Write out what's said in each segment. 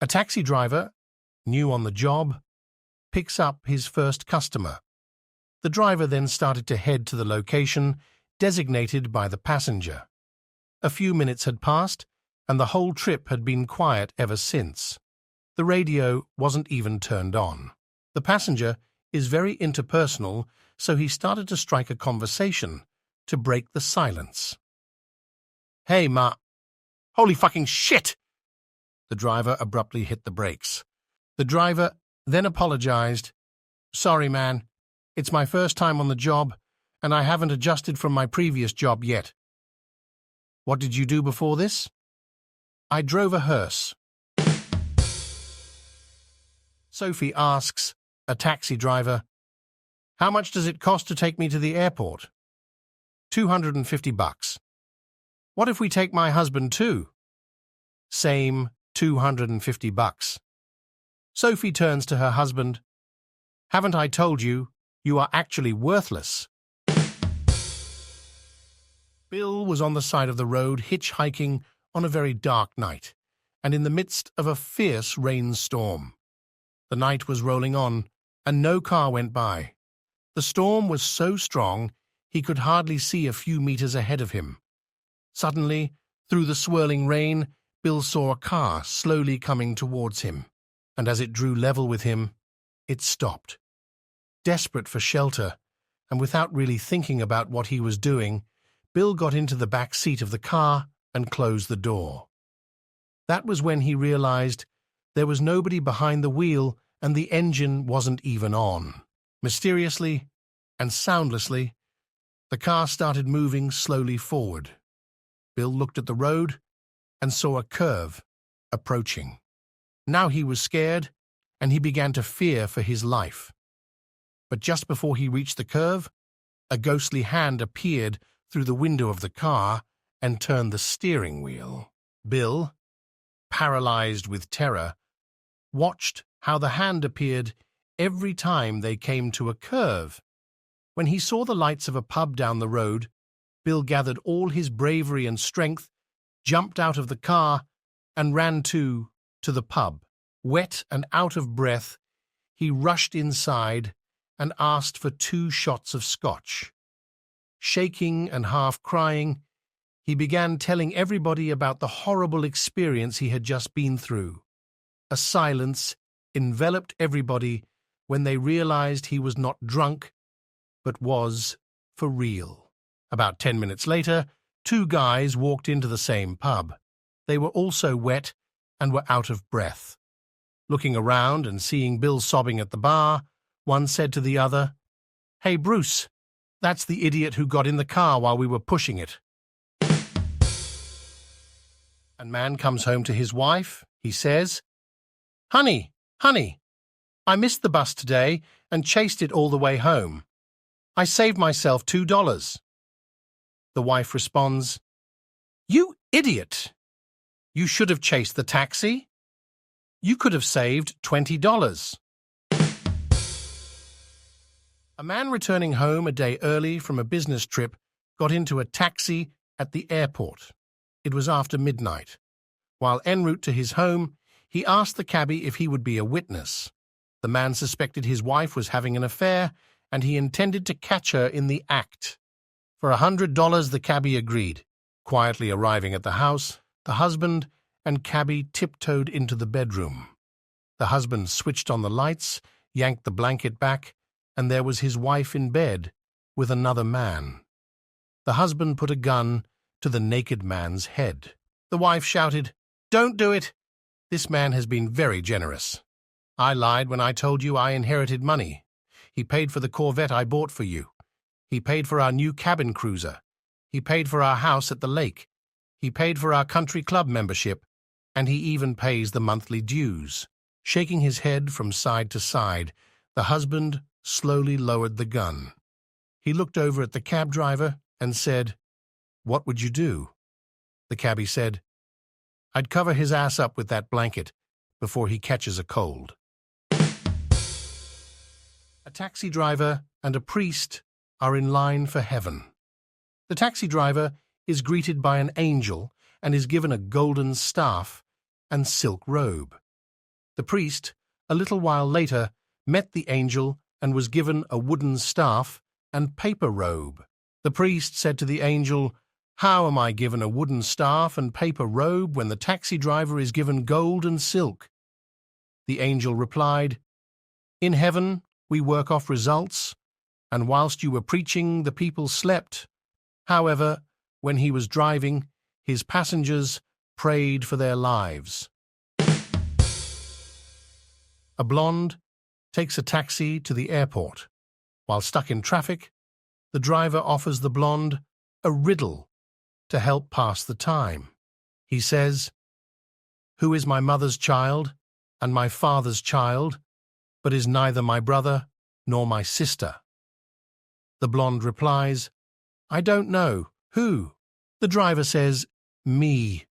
A taxi driver, new on the job, picks up his first customer. The driver then started to head to the location designated by the passenger. A few minutes had passed, and the whole trip had been quiet ever since. The radio wasn't even turned on. The passenger is very interpersonal, so he started to strike a conversation to break the silence. "Hey, ma. Holy fucking shit!" The driver abruptly hit the brakes. The driver then apologized. "Sorry, man. It's my first time on the job, and I haven't adjusted from my previous job yet." "What did you do before this?" "I drove a hearse." Sophie asks a taxi driver, "How much does it cost to take me to the airport?" $250. "What if we take my husband too?" Same $250. Sophie turns to her husband. "Haven't I told you, you are actually worthless?" Bill was on the side of the road hitchhiking on a very dark night, and in the midst of a fierce rainstorm. The night was rolling on, and no car went by. The storm was so strong he could hardly see a few meters ahead of him. Suddenly, through the swirling rain, Bill saw a car slowly coming towards him, and as it drew level with him, it stopped. Desperate for shelter, and without really thinking about what he was doing, Bill got into the back seat of the car and closed the door. That was when he realized there was nobody behind the wheel and the engine wasn't even on. Mysteriously and soundlessly, the car started moving slowly forward. Bill looked at the road and saw a curve approaching. Now he was scared, and he began to fear for his life. But just before he reached the curve, a ghostly hand appeared through the window of the car and turned the steering wheel. Bill, paralyzed with terror, watched how the hand appeared every time they came to a curve. When he saw the lights of a pub down the road, Bill gathered all his bravery and strength, jumped out of the car, and ran to the pub. Wet and out of breath, he rushed inside and asked for 2 shots of scotch. Shaking and half crying, he began telling everybody about the horrible experience he had just been through. A silence enveloped everybody when they realized he was not drunk, but was for real. About 10 minutes later, 2 guys walked into the same pub. They were also wet and were out of breath. Looking around and seeing Bill sobbing at the bar, one said to the other, "Hey, Bruce, that's the idiot who got in the car while we were pushing it." A man comes home to his wife. He says, Honey, I missed the bus today and chased it all the way home. I saved myself $2. The wife responds, "You idiot! You should have chased the taxi. You could have saved $20. A man returning home a day early from a business trip got into a taxi at the airport. It was after midnight. While en route to his home, he asked the cabbie if he would be a witness. The man suspected his wife was having an affair, and he intended to catch her in the act. For $100, the cabbie agreed. Quietly arriving at the house, the husband and cabbie tiptoed into the bedroom. The husband switched on the lights, yanked the blanket back, and there was his wife in bed with another man. The husband put a gun to the naked man's head. The wife shouted, "Don't do it! This man has been very generous. I lied when I told you I inherited money. He paid for the Corvette I bought for you. He paid for our new cabin cruiser. He paid for our house at the lake. He paid for our country club membership, and he even pays the monthly dues." Shaking his head from side to side, the husband slowly lowered the gun. He looked over at the cab driver and said, "What would you do?" The cabbie said, "I'd cover his ass up with that blanket before he catches a cold." A taxi driver and a priest are in line for heaven. The taxi driver is greeted by an angel and is given a golden staff and silk robe. The priest, a little while later, met the angel and was given a wooden staff and paper robe. The priest said to the angel, "How am I given a wooden staff and paper robe when the taxi driver is given gold and silk?" The angel replied, "In heaven we work off results, and whilst you were preaching, the people slept. However, when he was driving, his passengers prayed for their lives." A blonde takes a taxi to the airport. While stuck in traffic, the driver offers the blonde a riddle to help pass the time. He says, "Who is my mother's child and my father's child, but is neither my brother nor my sister?" The blonde replies, "I don't know. Who?" The driver says, "Me."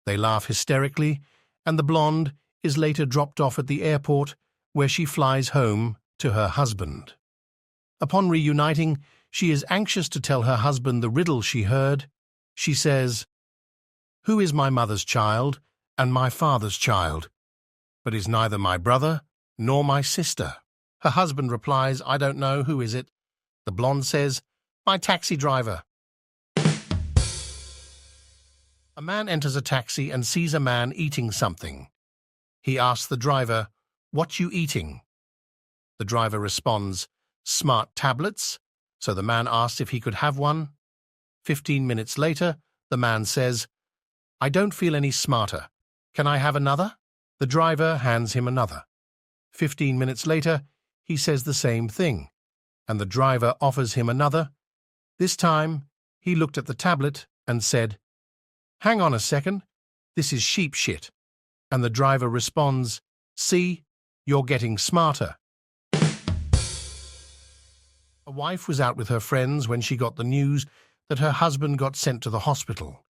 They laugh hysterically, and the blonde is later dropped off at the airport, where she flies home to her husband. Upon reuniting, she is anxious to tell her husband the riddle she heard. She says, "Who is my mother's child and my father's child, but is neither my brother nor my sister?" Her husband replies, "I don't know. Who is it?" The blonde says, "My taxi driver." A man enters a taxi and sees a man eating something. He asks the driver, "What you eating?" The driver responds, "Smart tablets," so the man asks if he could have one. 15 minutes later, the man says, "I don't feel any smarter. Can I have another?" The driver hands him another. 15 minutes later, he says the same thing, and the driver offers him another. This time, he looked at the tablet and said, "Hang on a second, this is sheep shit." And the driver responds, "See, you're getting smarter." A wife was out with her friends when she got the news that her husband got sent to the hospital.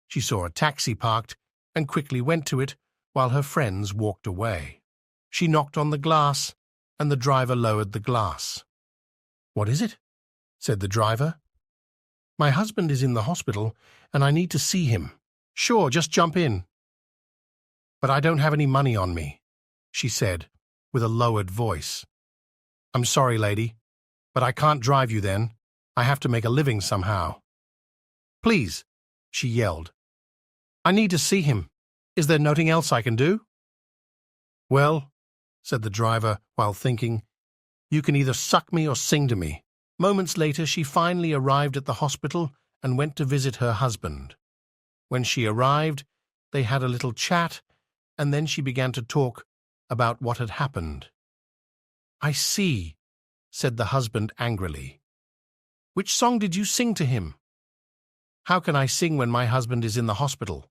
She saw a taxi parked and quickly went to it while her friends walked away. She knocked on the glass, and the driver lowered the glass. "What is it?" said the driver. "My husband is in the hospital, and I need to see him." "Sure, just jump in." "But I don't have any money on me," she said, with a lowered voice. "I'm sorry, lady, but I can't drive you then. I have to make a living somehow." "Please," she yelled. "I need to see him. Is there nothing else I can do?" "Well," said the driver while thinking, "you can either suck me or sing to me." Moments later, she finally arrived at the hospital and went to visit her husband. When she arrived, they had a little chat, and then she began to talk about what had happened. "I see," said the husband angrily. "Which song did you sing to him?" "How can I sing when my husband is in the hospital?"